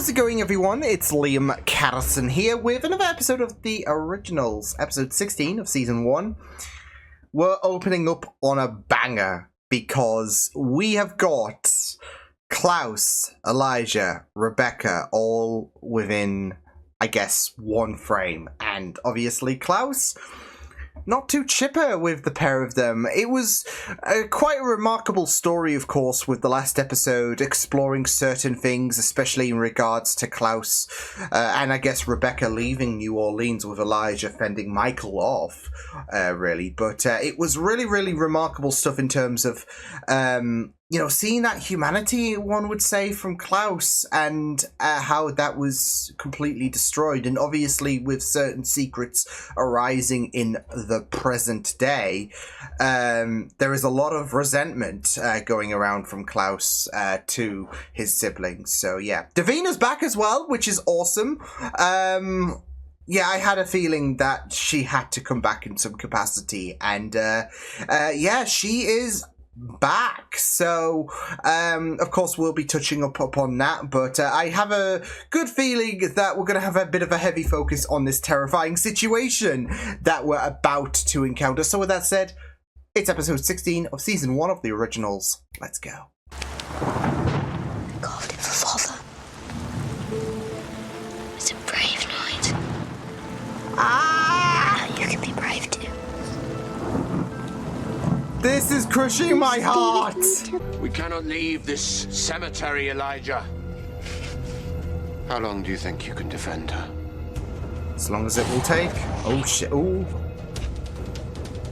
How's it going, everyone? It's Liam Carson here with another episode of The Originals, episode 16 of season 1. We're opening up on a banger because we have got Klaus, Elijah, Rebecca all within, I guess, one frame. And obviously Klaus, not too chipper with the pair of them. It was quite a remarkable story, of course, with the last episode, exploring certain things, especially in regards to Klaus, and I guess Rebecca leaving New Orleans with Elijah fending Michael off, really. But it was really, really remarkable stuff in terms of, you know, seeing that humanity, one would say, from Klaus, and how that was completely destroyed. And obviously with certain secrets arising in the present day, there is a lot of resentment going around from Klaus to his siblings. So yeah, Davina's back as well, which is awesome. Yeah, I had a feeling that she had to come back in some capacity, and yeah, she is back. So of course we'll be touching upon that, but I have a good feeling that we're going to have a bit of a heavy focus on this terrifying situation that we're about to encounter. So with that said, it's episode 16 of season 1 of The Originals. Let's go. Called him father. It's a brave night. You can be brave too. This is crushing my heart! We cannot leave this cemetery, Elijah. How long do you think you can defend her? As long as it will take. Oh shit, ooh.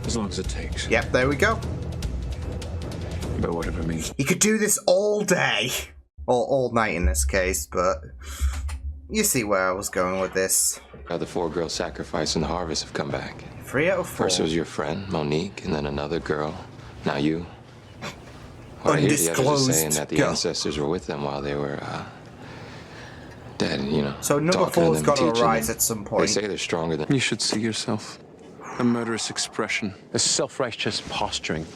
As long as it takes. Yep, there we go. But whatever it means. You could do this all day. Or all night in this case, but you see where I was going with this. The 4 girls sacrificed in the harvest have come back. 3 out of 4. First was your friend, Monique, and then another girl. Now you. Well, I hear the others are saying that the ancestors were with them while they were dead, you know. So number 4's got to arise at some point. They say they're stronger than... You should see yourself. A murderous expression. A self-righteous posturing.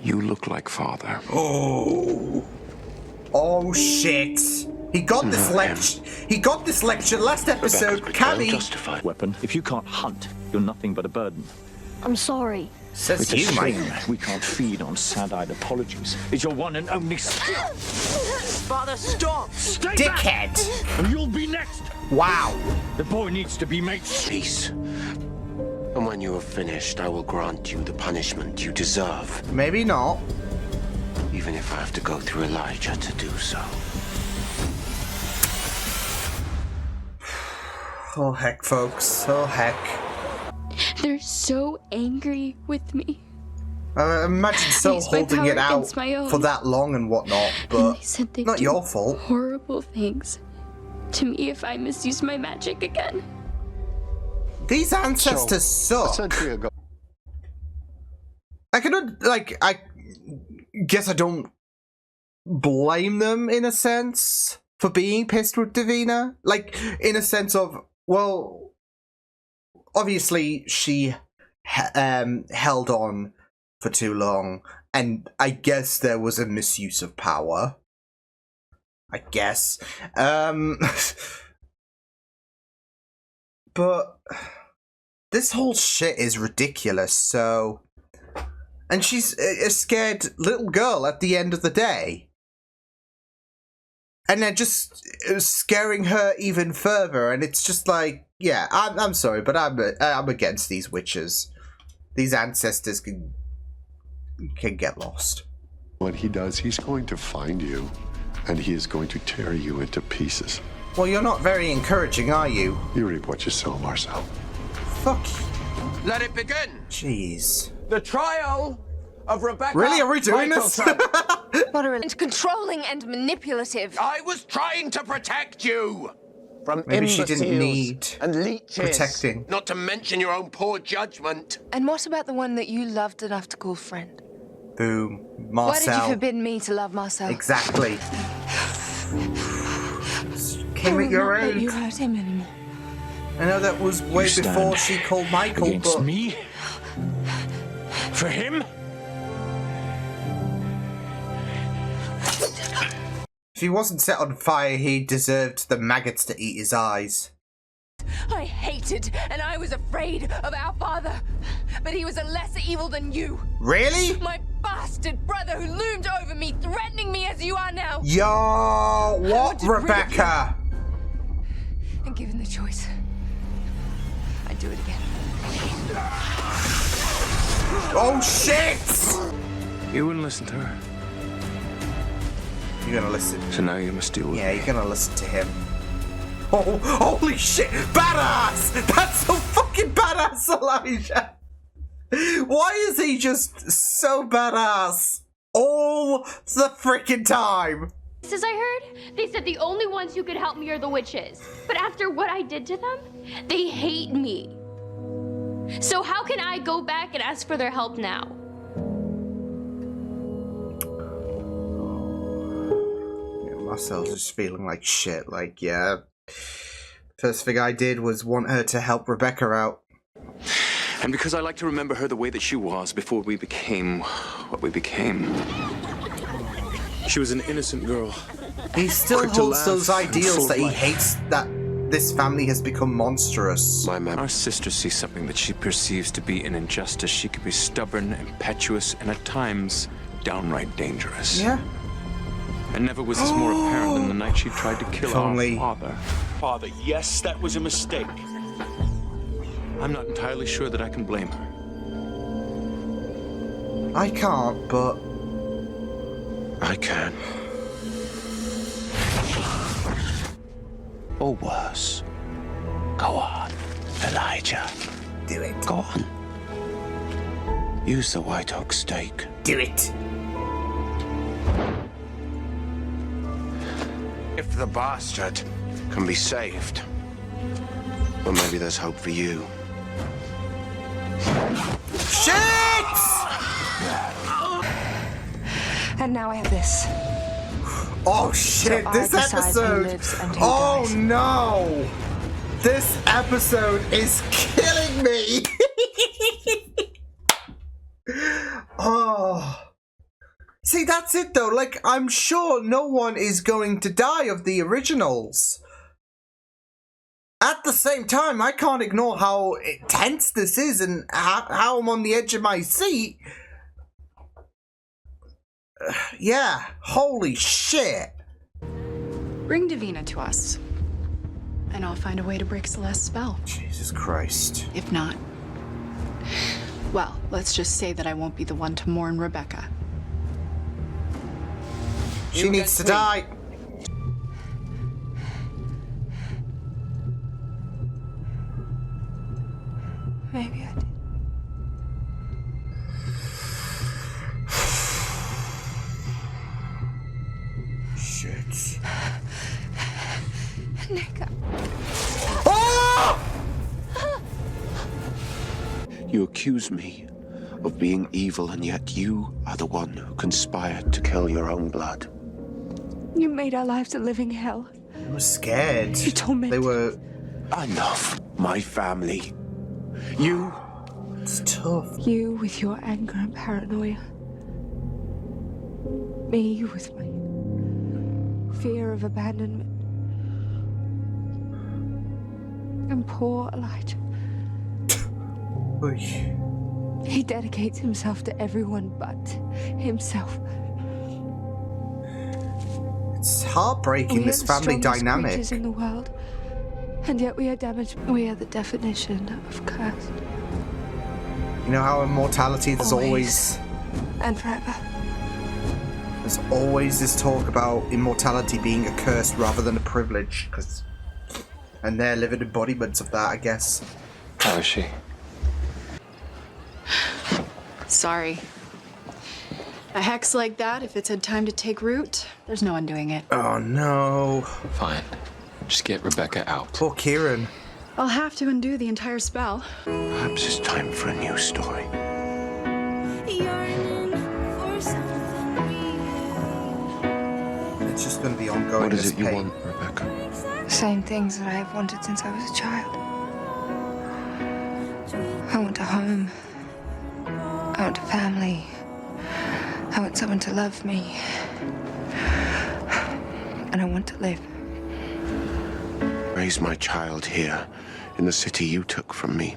You look like father. Oh. Oh shit. He got this lecture. He got this lecture last episode. Can he? Justified weapon. If you can't hunt, you're nothing but a burden. I'm sorry. Says It's a you, Mike. shame we can't feed on sad-eyed apologies. It's your one and only skill. Father, stop! Stay Dickhead. back, and you'll be next. Wow. The boy needs to be made Peace. And when you are finished, I will grant you the punishment you deserve. Maybe not. Even if I have to go through Elijah to do so. Oh heck, folks. Oh heck. They're so angry with me. Imagine still used my holding power it out against my own. for that long and whatnot, And but they said they'd not do your fault. horrible things to me if I misused my magic again. These ancestors A suck. century ago. I guess I don't blame them in a sense for being pissed with Davina. Like, in a sense of, well, obviously she held on for too long, and I guess there was a misuse of power. I guess. But this whole shit is ridiculous, so... And she's a scared little girl at the end of the day. And they're just scaring her even further, and it's just like, yeah, I'm sorry, but I'm against these witches. These ancestors can get lost. What he does, he's going to find you, and he is going to tear you into pieces. Well, you're not very encouraging, are you? You reap what you sow, Marcel. Fuck. Let it begin! Jeez. The trial of Rebecca. Really? Are we doing this? Moderate, controlling, and manipulative. I was trying to protect you! From Maybe she didn't imbeciles need and leeches. protecting. Not to mention your own poor judgment. And what about the one that you loved enough to call friend? Boom. Why did you Marcel. forbid me to love Marcel? Exactly. Came I at your won't let aid. you hurt him anymore. I know that was way You before stand she called Michael, against but... me? For him? If he wasn't set on fire, he deserved the maggots to eat his eyes. I hated and I was afraid of our father, but he was a lesser evil than you. Really? My bastard brother who loomed over me, threatening me as you are now. Yo, what, Rebecca? And given the choice, I'd do it again. Oh shit! You wouldn't listen to her. You're gonna listen. So now you must deal with Yeah, you're gonna listen to him. Oh, holy shit! Badass! That's so fucking badass, Elijah! Why is he just so badass all the freaking time? As I heard, they said the only ones who could help me are the witches. But after what I did to them, they hate me. So how can I go back and ask for their help now? Yeah, Marcel's just feeling like shit. Like, yeah. First thing I did was want her to help Rebecca out. And because I like to remember her the way that she was before we became what we became. She was an innocent girl. He still Quick to holds laugh those and ideals full of that he life. hates that this family has become monstrous. Our sister sees something that she perceives to be an injustice. She can be stubborn, impetuous, and at times downright dangerous. Yeah. And never was this more apparent than the night she tried to kill our only- father. Father, yes, that was a mistake. I'm not entirely sure that I can blame her. I can't, but I can. Or worse. Go on, Elijah. do it. Go on. Use the white oak stake. Do it. If the bastard can be saved, well, maybe there's hope for you. Shit! And now I have this. Oh shit, So I this decide who episode. lives and who Oh dies. no! This episode is killing me! Oh. See, that's it though. Like, I'm sure no one is going to die of the originals. At the same time, I can't ignore how intense this is and how I'm on the edge of my seat. Yeah, holy shit. Bring Davina to us, and I'll find a way to break Celeste's spell. Jesus Christ. If not, well, let's just say that I won't be the one to mourn Rebecca. She needs to die. Maybe I did. Shit. Nick, Oh! You accuse me of being evil, and yet you are the one who conspired to kill your own blood. you made our lives a living hell. I was scared. You torment. They were. Enough, my family. You. It's tough. You with your anger and paranoia. Me with my fear of abandonment. And poor Elijah. Oy. He dedicates himself to everyone but himself. It's heartbreaking, We this are the family strongest dynamic. creatures in the world, and yet we are damaged. We are the definition of cursed. You know how immortality, there's always and forever. there's always this talk about immortality being a curse rather than a privilege, and they're living embodiments of that, I guess. How is she? Sorry. A hex like that, if it's had time to take root, there's no undoing it. Oh no. Fine. Just get Rebecca out. Poor Kieran. I'll have to undo the entire spell. Perhaps it's time for a new story. It's just going to be ongoing. What is this it you pain. want, Rebecca? Same things that I have wanted since I was a child. I want a home. I want a family. I want someone to love me. and I want to live. Raise my child here, in the city you took from me.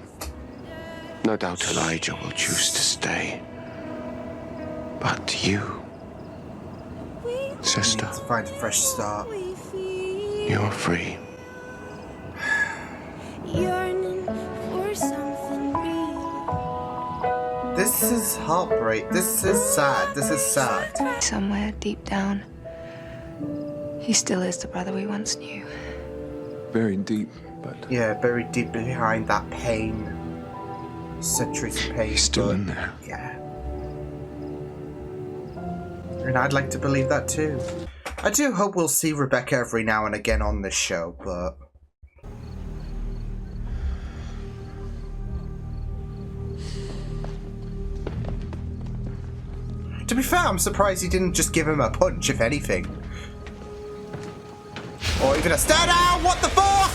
No doubt Elijah will choose to stay. But you, sister, to find a fresh start. You're free. This is heartbreak. This is sad. This is sad. Somewhere deep down, he still is the brother we once knew. Very deep, but... Yeah, buried deep behind that pain. Centuries of pain. He's still in there. Yeah. And I'd like to believe that too. I do hope we'll see Rebecca every now and again on this show, but... To be fair, I'm surprised he didn't just give him a punch, if anything. Or even a stare down! What the fuck?!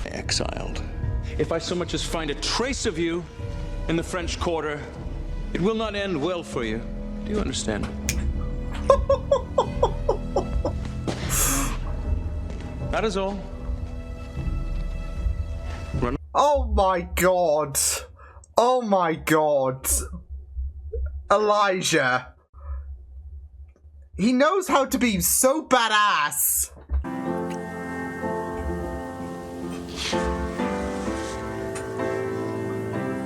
Exiled. If I so much as find a trace of you in the French Quarter, it will not end well for you. Do you understand? That is all. Run. Oh my god! Oh my god! Elijah! He knows how to be so badass!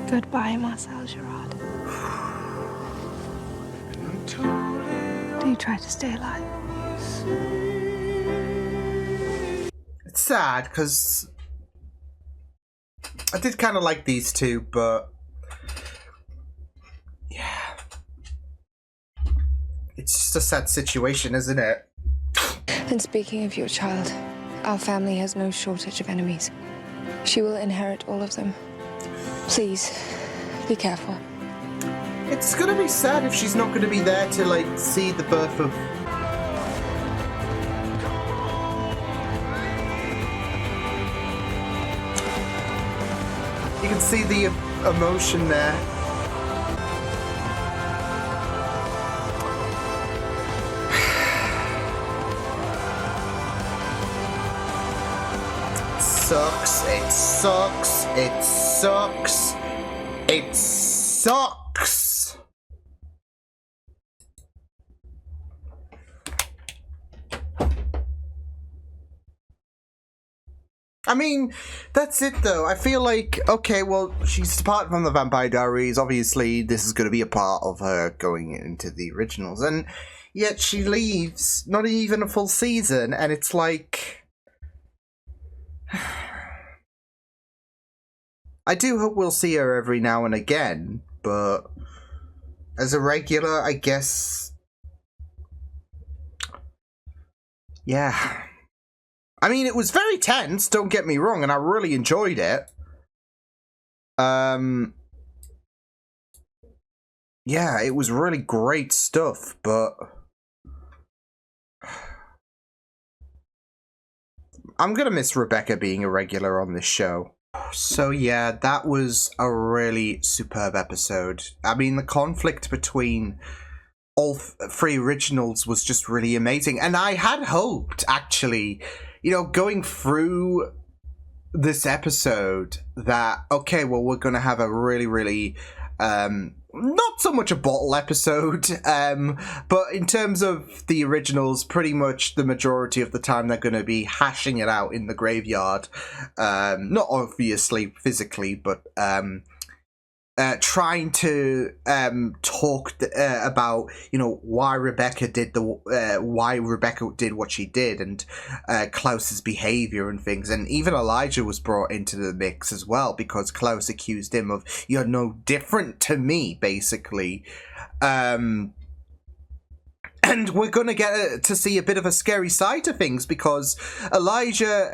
Goodbye, Marcel Gerard. Do you try to stay alive? It's sad, because I did kind of like these two, but yeah. It's just a sad situation, isn't it? And speaking of your child, our family has no shortage of enemies. She will inherit all of them. Please, be careful. It's gonna be sad if she's not gonna be there to, like, see the birth of... You can see the emotion there. Sucks, it sucks, it sucks, it sucks. I mean, that's it though. I feel like, okay, well, she's apart from the Vampire Diaries. Obviously, this is going to be a part of her going into the originals. And yet she leaves, not even a full season, and it's like... I do hope we'll see her every now and again, but as a regular, I guess... Yeah. I mean, it was very tense, don't get me wrong, and I really enjoyed it. Yeah, it was really great stuff, but... I'm gonna miss Rebecca being a regular on this show. So yeah, that was a really superb episode. I mean, the conflict between all three originals was just really amazing. And I had hoped, actually, you know, going through this episode that, okay, well, we're gonna have a really, really... not so much a bottle episode, but in terms of the originals, pretty much the majority of the time they're going to be hashing it out in the graveyard. Not obviously physically, but trying to talk about, you know, why Rebecca did what she did, and Klaus's behavior and things. And even Elijah was brought into the mix as well, because Klaus accused him of, you're no different to me, basically. And we're going to get to see a bit of a scary side to things, because Elijah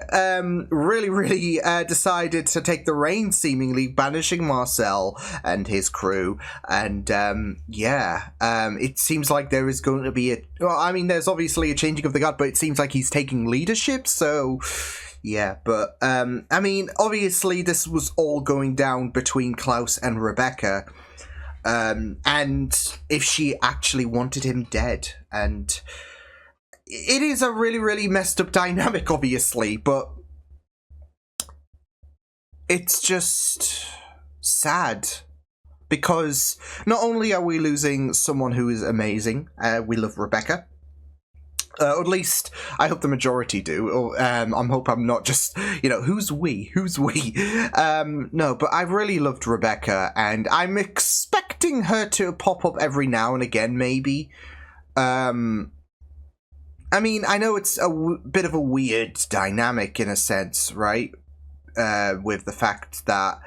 really decided to take the reins, seemingly banishing Marcel and his crew. And it seems like there is going to be well, I mean, there's obviously a changing of the guard, but it seems like he's taking leadership, so... Yeah, but, I mean, obviously this was all going down between Klaus and Rebecca. And if she actually wanted him dead. And it is a really, really messed up dynamic, obviously, but it's just sad. Because not only are we losing someone who is amazing, we love Rebecca. Or at least, I hope the majority do. Or, I hope I'm not just, who's we? Who's we? No, but I've really loved Rebecca, and I'm expecting her to pop up every now and again, maybe. I mean, I know it's a bit of a weird dynamic in a sense, right? With the fact that,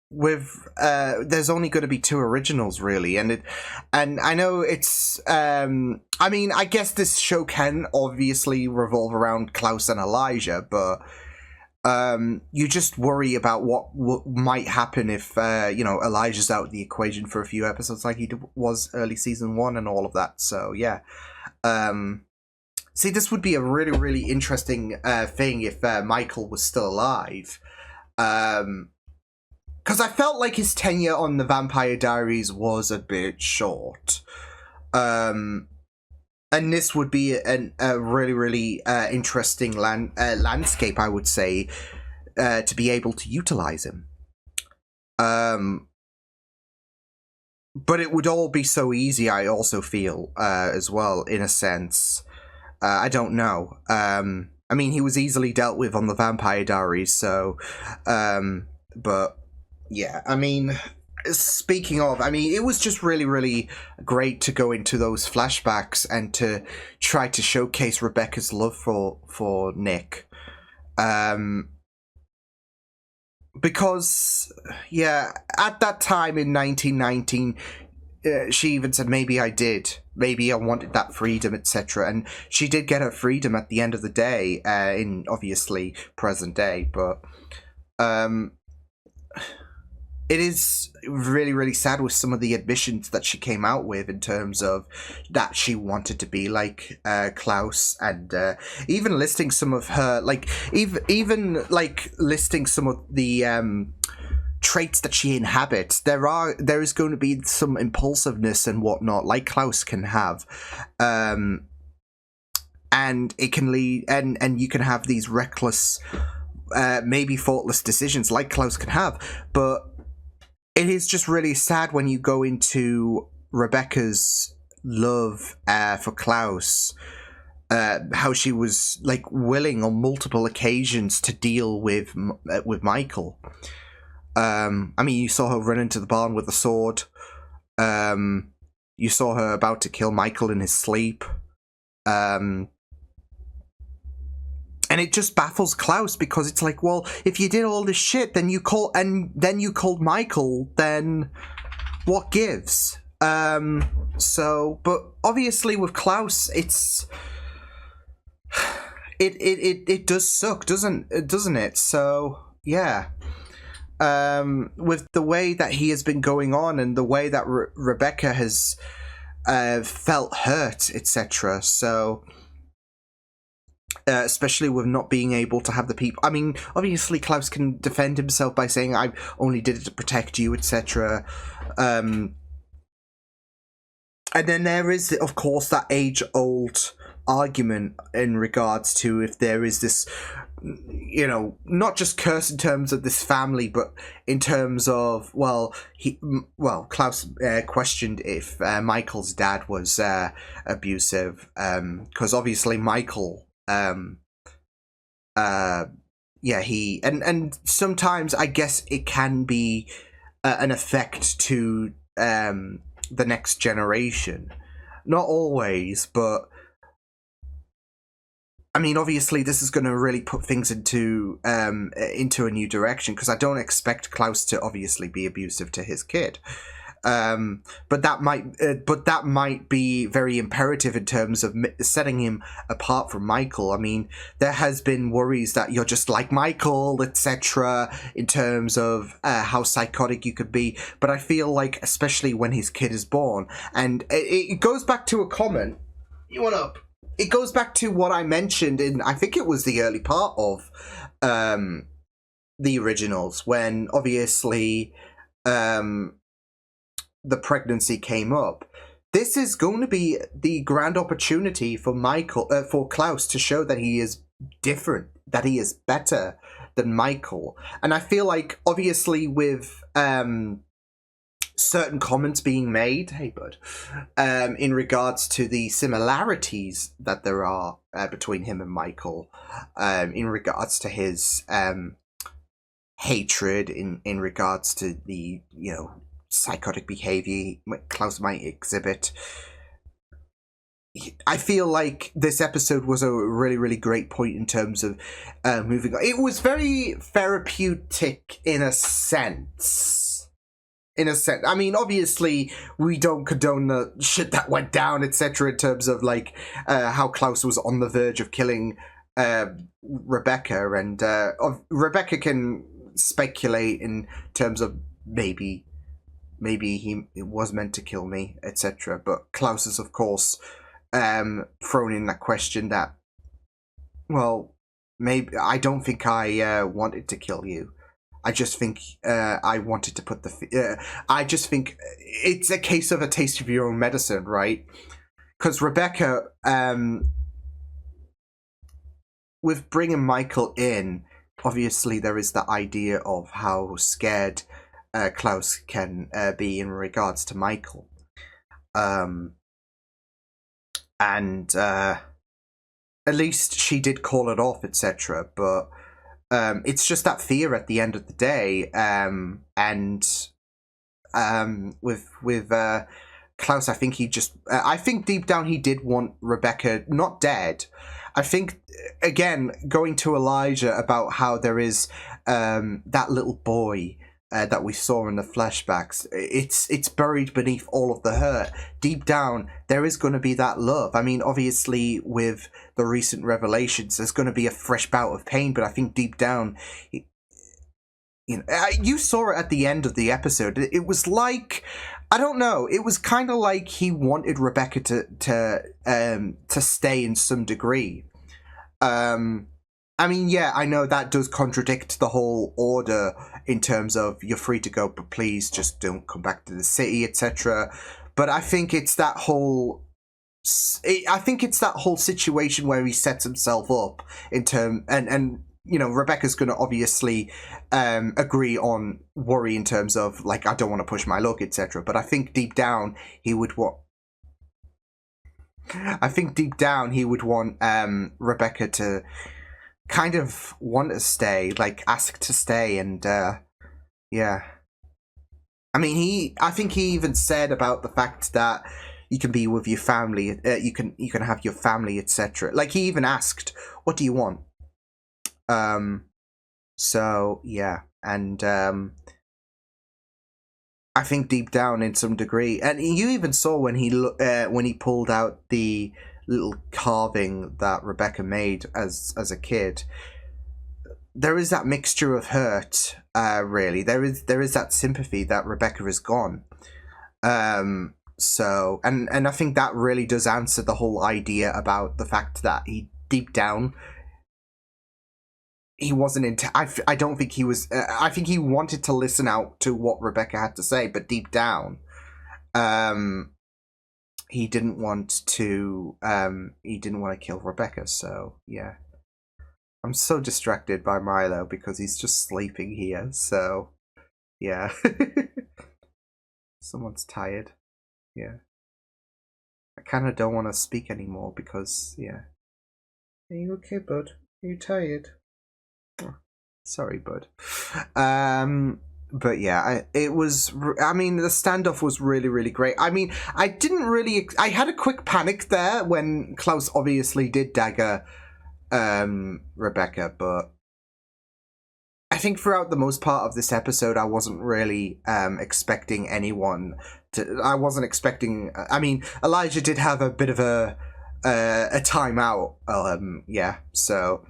there's only going to be 2 originals, really, and I know it's I mean, I guess this show can obviously revolve around Klaus and Elijah, but you just worry about what might happen if Elijah's out of the equation for a few episodes, like he was early season 1 and all of that. So yeah, see, this would be a really, really interesting thing if Michael was still alive. Because I felt like his tenure on the Vampire Diaries was a bit short. And this would be a really, really interesting landscape, I would say, to be able to utilize him. But it would all be so easy, I also feel, as well, in a sense. I don't know. I mean, he was easily dealt with on the Vampire Diaries, so... but... yeah, I mean, speaking of, I mean, it was just really, really great to go into those flashbacks and to try to showcase Rebecca's love for Nick. Because, yeah, at that time in 1919, she even said, maybe I did. Maybe I wanted that freedom, etc. And she did get her freedom at the end of the day, in, obviously, present day, but... it is really, really sad with some of the admissions that she came out with in terms of that she wanted to be like Klaus, and even listing some of her, like, even like listing some of the traits that she inhabits. There is going to be some impulsiveness and whatnot, like Klaus can have. And it can lead, and you can have these reckless, maybe thoughtless decisions like Klaus can have, but it is just really sad when you go into Rebecca's love for Klaus, how she was like willing on multiple occasions to deal with Michael. I mean, you saw her run into the barn with a sword. You saw her about to kill Michael in his sleep. And it just baffles Klaus, because it's like, well, if you did all this shit, then you called Michael, then what gives? So, but obviously with Klaus, it does suck, doesn't it? So, yeah. With the way that he has been going on and the way that Rebecca has felt hurt, etc. So... especially with not being able to have the people... I mean, obviously Klaus can defend himself by saying, I only did it to protect you, etc. And then there is, of course, that age-old argument in regards to if there is this, not just curse in terms of this family, but in terms of, Klaus questioned if Michael's dad was abusive, because obviously Michael... he and sometimes I guess it can be an effect to the next generation. Not always, but I mean, obviously this is going to really put things into a new direction, because I don't expect Klaus to obviously be abusive to his kid. But that might be very imperative in terms of setting him apart from Michael. I mean, there has been worries that you're just like Michael, etc., in terms of how psychotic you could be. But I feel like, especially when his kid is born, and it goes back to a comment. It goes back to what I mentioned in, I think it was the early part of the originals, when obviously the pregnancy came up. this is going to be the grand opportunity for for Klaus to show that he is different, that he is better than Michael. And I feel like, obviously, with certain comments being made, hey bud, in regards to the similarities that there are between him and Michael, in regards to his hatred, in regards to the, psychotic behavior Klaus might exhibit. I feel like this episode was a really, really great point in terms of moving on. It was very therapeutic in a sense. I mean, obviously, we don't condone the shit that went down, etc., in terms of, like, how Klaus was on the verge of killing Rebecca, and Rebecca can speculate in terms of maybe he was meant to kill me, etc., but Klaus is, of course, thrown in that question that, well, maybe I don't think I wanted to kill you. I just think I wanted to put I just think it's a case of a taste of your own medicine, right? Because Rebecca, with bringing Michael in, obviously there is the idea of how scared Klaus can be in regards to Michael. And at least she did call it off, etc. But it's just that fear at the end of the day. And with Klaus, I think I think deep down he did want Rebecca not dead. I think, again, going to Elijah about how there is that little boy that we saw in the flashbacks, it's buried beneath all of the hurt. Deep down, there is going to be that love. I mean, obviously, with the recent revelations, there's going to be a fresh bout of pain, but I think deep down, you saw it at the end of the episode. It was like, I don't know, it was kind of like he wanted Rebecca to stay in some degree. I mean, yeah, I know that does contradict the whole order in terms of you're free to go, but please just don't come back to the city, etc. But I think it's that whole situation where he sets himself up in term, and Rebecca's going to obviously agree on worry in terms of, like, I don't want to push my luck, etc. But I think deep down he would want. Rebecca to kind of want to stay, like ask to stay, and yeah. I mean, I think he even said about the fact that you can be with your family, you can have your family, etc. Like, he even asked, "What do you want?" So yeah, and I think deep down, in some degree, and you even saw when he pulled out the little carving that Rebecca made as a kid, there is that mixture of hurt, really. There is that sympathy that Rebecca is gone. So, and I think that really does answer the whole idea about the fact that he, deep down, he wasn't I don't think he was, I think he wanted to listen out to what Rebecca had to say, but deep down, he didn't want to kill Rebecca. So yeah, I'm so distracted by Milo because he's just sleeping here. So yeah, someone's tired. Yeah, I kind of don't want to speak anymore because, yeah. Are you okay, bud? Are you tired? Oh, sorry, bud. But yeah, the standoff was really, really great. I mean, I had a quick panic there when Klaus obviously did dagger Rebecca, but I think throughout the most part of this episode, I wasn't really expecting anyone to. I wasn't expecting. I mean, Elijah did have a bit of a timeout. Yeah, so.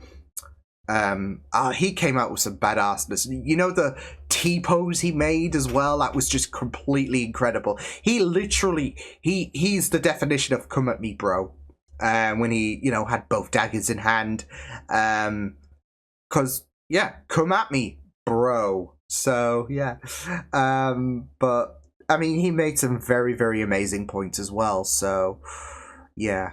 He came out with some badassness. You know, the T-pose he made as well, that was just completely incredible. He literally, he's the definition of come at me, bro. When he, had both daggers in hand. 'Cause, yeah, come at me, bro. So, yeah. But I mean, he made some very, very amazing points as well. So, yeah.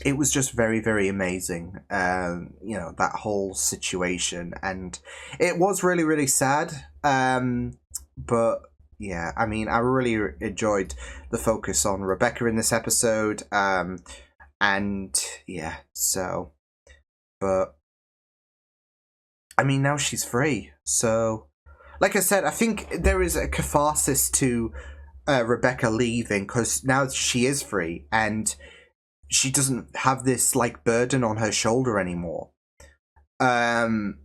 It was just very, very amazing, you know, that whole situation. And it was really, really sad. But, yeah, I mean, I really enjoyed the focus on Rebecca in this episode. And, yeah, so... But, I mean, now she's free. So, like I said, I think there is a catharsis to Rebecca leaving, because now she is free, and... she doesn't have this, like, burden on her shoulder anymore. But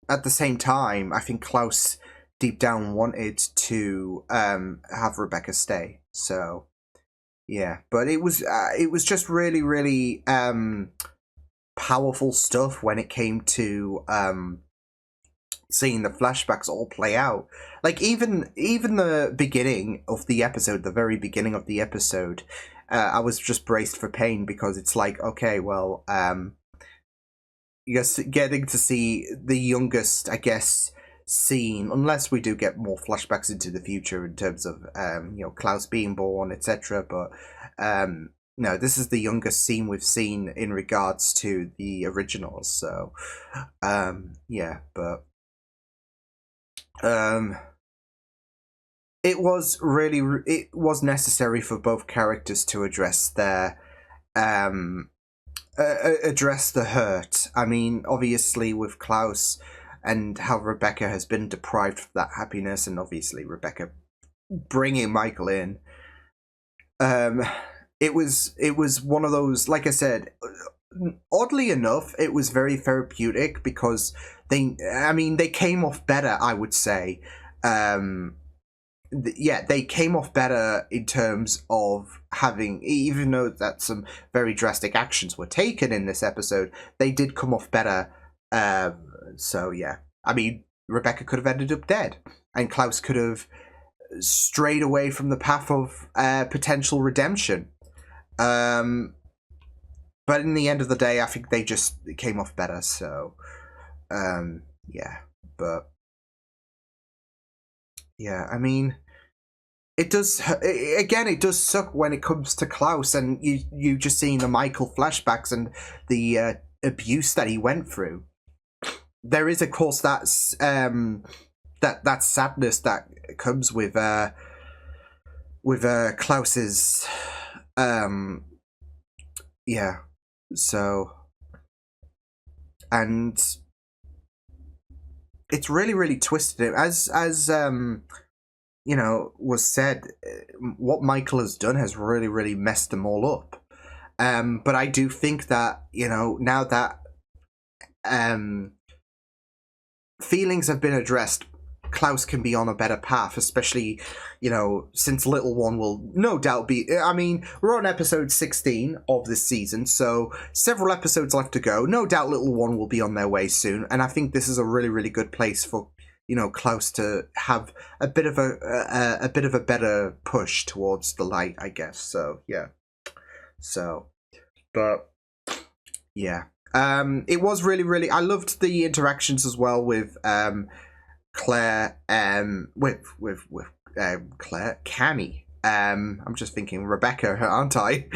at the same time, I think Klaus deep down wanted to have Rebecca stay. So, yeah. But it was just really, really powerful stuff when it came to seeing the flashbacks all play out. Like, even the beginning of the episode, the very beginning of the episode, I was just braced for pain, because it's like, okay, well, yes, getting to see the youngest, I guess, scene, unless we do get more flashbacks into the future in terms of, you know, Klaus being born, etc. But, no, this is the youngest scene we've seen in regards to the originals. So, yeah, but... it was necessary for both characters to address their address the hurt. I mean, obviously with Klaus and how Rebecca has been deprived of that happiness, and obviously Rebecca bringing Michael in. It was one of those, like I said, oddly enough, it was very therapeutic, because they came off better, I would say. They came off better in terms of having, even though that some very drastic actions were taken in this episode, they did come off better. So, yeah. I mean, Rebecca could have ended up dead, and Klaus could have strayed away from the path of potential redemption. But in the end of the day, I think they just came off better, so... yeah, but... Yeah, I mean... It does... Again, it does suck when it comes to Klaus, and you just seeing the Michael flashbacks and the abuse that he went through. There is, of course, that sadness that comes with Klaus's... yeah, so... And... It's really, really twisted. As you know, was said, what Michael has done has really, really messed them all up. But I do think that, you know, now that feelings have been addressed, Klaus can be on a better path, especially, you know, since Little One will no doubt be... I mean, we're on episode 16 of this season, so several episodes left to go. No doubt Little One will be on their way soon, and I think this is a really, really good place for, you know, Klaus to have a bit of a better push towards the light, I guess. So, yeah. So, but, yeah. It was really, really... I loved the interactions as well with... Claire, with Claire, Cammy. I'm just thinking Rebecca, aren't I?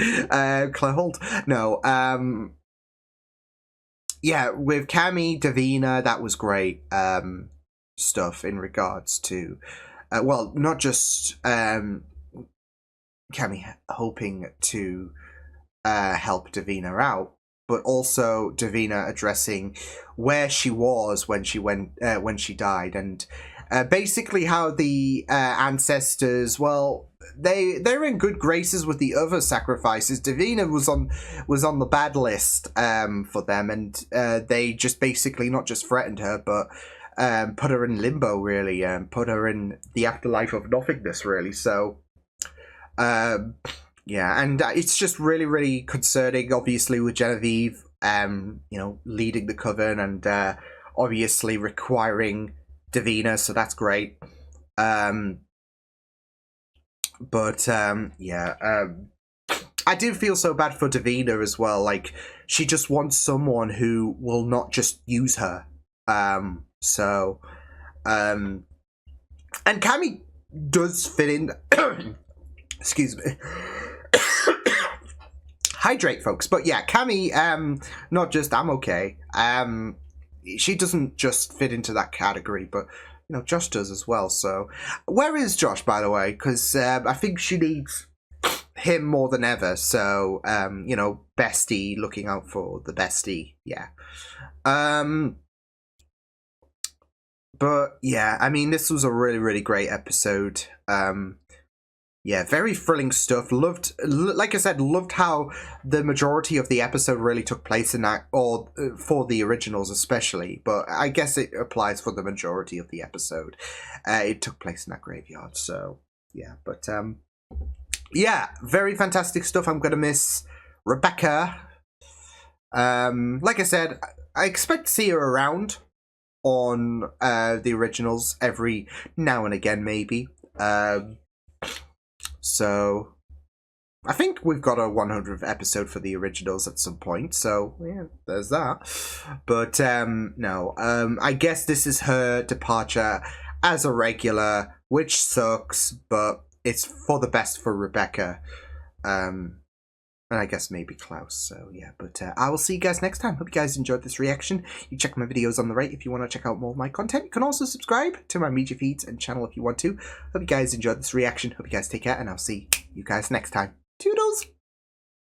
Claire Holt. No, yeah, with Cammy, Davina, that was great, stuff in regards to, well, not just, Cammy hoping to, help Davina out, but also Davina addressing where she was when she died, and basically how the ancestors, well, they're in good graces with the other sacrifices. Davina was on the bad list for them, and they just basically not just threatened her, but put her in limbo, really, and put her in the afterlife of nothingness, really. So. Yeah, and it's just really, really concerning, obviously, with Genevieve, you know, leading the coven and obviously requiring Davina, so that's great. Yeah, I do feel so bad for Davina as well. Like, she just wants someone who will not just use her. So, and Cammy does fit in. Excuse me. Hydrate, folks. But yeah, Cammy, not just I'm okay. She doesn't just fit into that category, but you know, Josh does as well. So, where is Josh, by the way? Because I think she needs him more than ever. So, you know, bestie, looking out for the bestie. Yeah. But yeah, I mean, this was a really, really great episode. Yeah, very thrilling stuff. Like I said, loved how the majority of the episode really took place in that, or for the originals especially, but I guess it applies for the majority of the episode. It took place in that graveyard, so yeah, but yeah, very fantastic stuff. I'm gonna miss Rebecca. Like I said, I expect to see her around on the originals every now and again, maybe. So, I think we've got a 100th episode for the originals at some point, so yeah, there's that. But, no, I guess this is her departure as a regular, which sucks, but it's for the best for Rebecca. And I guess maybe Klaus, so yeah. But I will see you guys next time. Hope you guys enjoyed this reaction. You check my videos on the right if you want to check out more of my content. You can also subscribe to my media feeds and channel if you want to. Hope you guys enjoyed this reaction. Hope you guys take care, and I'll see you guys next time. Toodles!